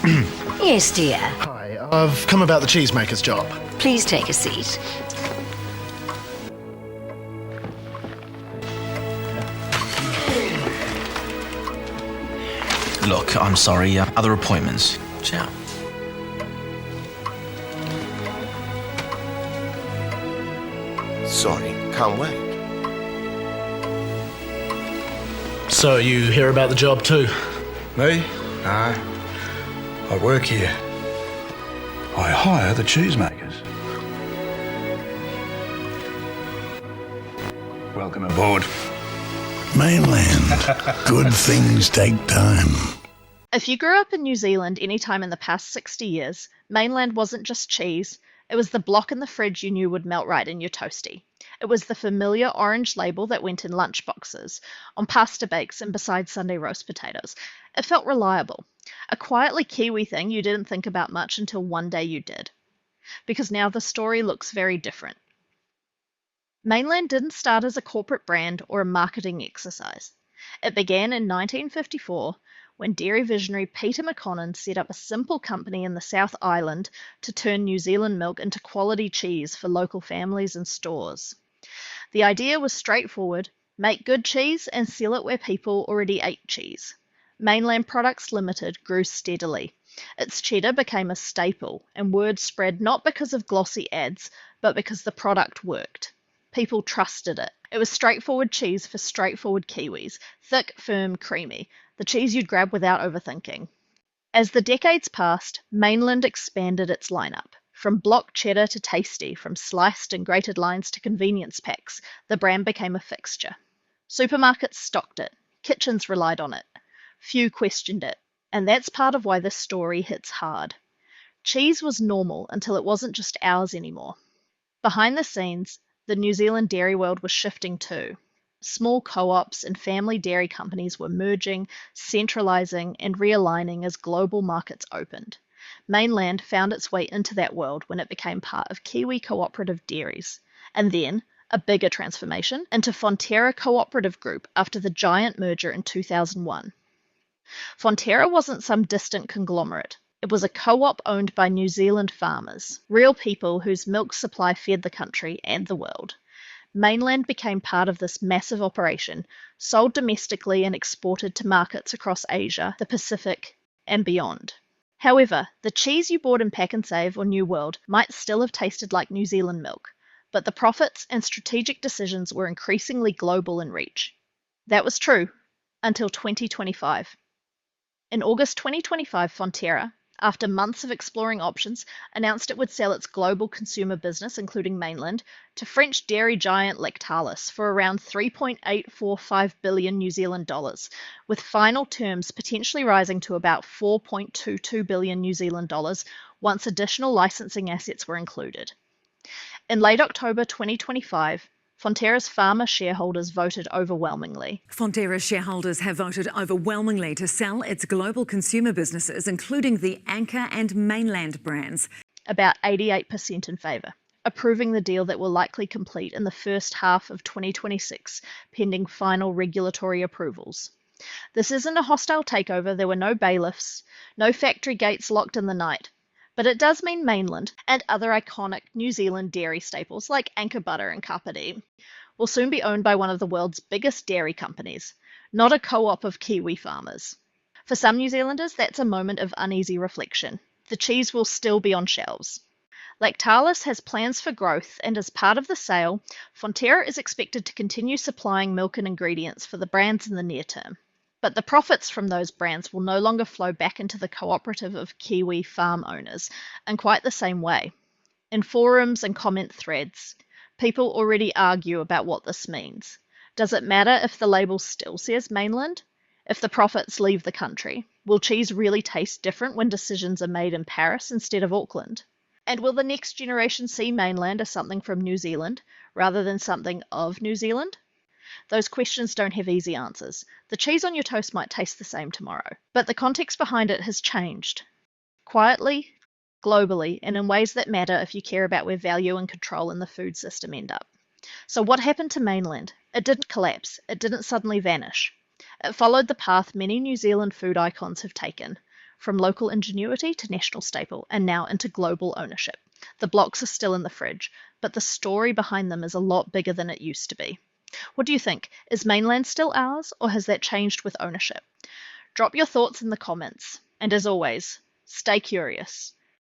Yes, dear. Hi, I've come about the cheesemaker's job. Please take a seat. Look, I'm sorry, other appointments. Ciao. Sorry, can't wait. So you hear about the job too? Me? No. I work here. I hire the cheesemakers. Welcome aboard. Mainland. Good things take time. If you grew up in New Zealand any time in the past 60 years, Mainland wasn't just cheese, it was the block in the fridge you knew would melt right in your toastie. It was the familiar orange label that went in lunchboxes, on pasta bakes and beside Sunday roast potatoes. It felt reliable. A quietly Kiwi thing you didn't think about much until one day you did. Because now the story looks very different. Mainland didn't start as a corporate brand or a marketing exercise. It began in 1954 when dairy visionary Peter McConnon set up a simple company in the South Island to turn New Zealand milk into quality cheese for local families and stores. The idea was straightforward: make good cheese and sell it where people already ate cheese. Mainland Products Limited grew steadily. Its cheddar became a staple, and word spread not because of glossy ads, but because the product worked. People trusted it. It was straightforward cheese for straightforward Kiwis, thick, firm, creamy, the cheese you'd grab without overthinking. As the decades passed, Mainland expanded its lineup. From block cheddar to tasty, from sliced and grated lines to convenience packs, the brand became a fixture. Supermarkets stocked it. Kitchens relied on it. Few questioned it. And that's part of why this story hits hard. Cheese was normal until it wasn't just ours anymore. Behind the scenes, the New Zealand dairy world was shifting too. Small co-ops and family dairy companies were merging, centralising and realigning as global markets opened. Mainland found its way into that world when it became part of Kiwi co-operative dairies, and then a bigger transformation into Fonterra Co-operative Group after the giant merger in 2001. Fonterra wasn't some distant conglomerate. It was a co-op owned by New Zealand farmers, real people whose milk supply fed the country and the world. Mainland became part of this massive operation, sold domestically and exported to markets across Asia, the Pacific, and beyond. However, the cheese you bought in Pack and Save or New World might still have tasted like New Zealand milk, but the profits and strategic decisions were increasingly global in reach. That was true until 2025. In August 2025, Fonterra, after months of exploring options, announced it would sell its global consumer business, including Mainland, to French dairy giant Lactalis for around 3.845 billion New Zealand dollars, with final terms potentially rising to about 4.22 billion New Zealand dollars once additional licensing assets were included. In late October 2025, Fonterra's farmer shareholders voted overwhelmingly. Fonterra shareholders have voted overwhelmingly to sell its global consumer businesses, including the Anchor and Mainland brands. About 88% in favour, approving the deal that will likely complete in the first half of 2026, pending final regulatory approvals. This isn't a hostile takeover. There were no bailiffs, no factory gates locked in the night. But it does mean Mainland and other iconic New Zealand dairy staples like Anchor Butter and Kapiti will soon be owned by one of the world's biggest dairy companies, not a co-op of Kiwi farmers. For some New Zealanders, that's a moment of uneasy reflection. The cheese will still be on shelves. Lactalis has plans for growth, and as part of the sale, Fonterra is expected to continue supplying milk and ingredients for the brands in the near term. But the profits from those brands will no longer flow back into the cooperative of Kiwi farm owners in quite the same way. In forums and comment threads, people already argue about what this means. Does it matter if the label still says Mainland? If the profits leave the country, will cheese really taste different when decisions are made in Paris instead of Auckland? And will the next generation see Mainland as something from New Zealand rather than something of New Zealand? Those questions don't have easy answers. The cheese on your toast might taste the same tomorrow, but the context behind it has changed. Quietly, globally, and in ways that matter if you care about where value and control in the food system end up. So what happened to Mainland? It didn't collapse. It didn't suddenly vanish. It followed the path many New Zealand food icons have taken, from local ingenuity to national staple, and now into global ownership. The blocks are still in the fridge, but the story behind them is a lot bigger than it used to be. What do you think? Is Mainland still ours, or has that changed with ownership? Drop your thoughts in the comments. And as always, stay curious.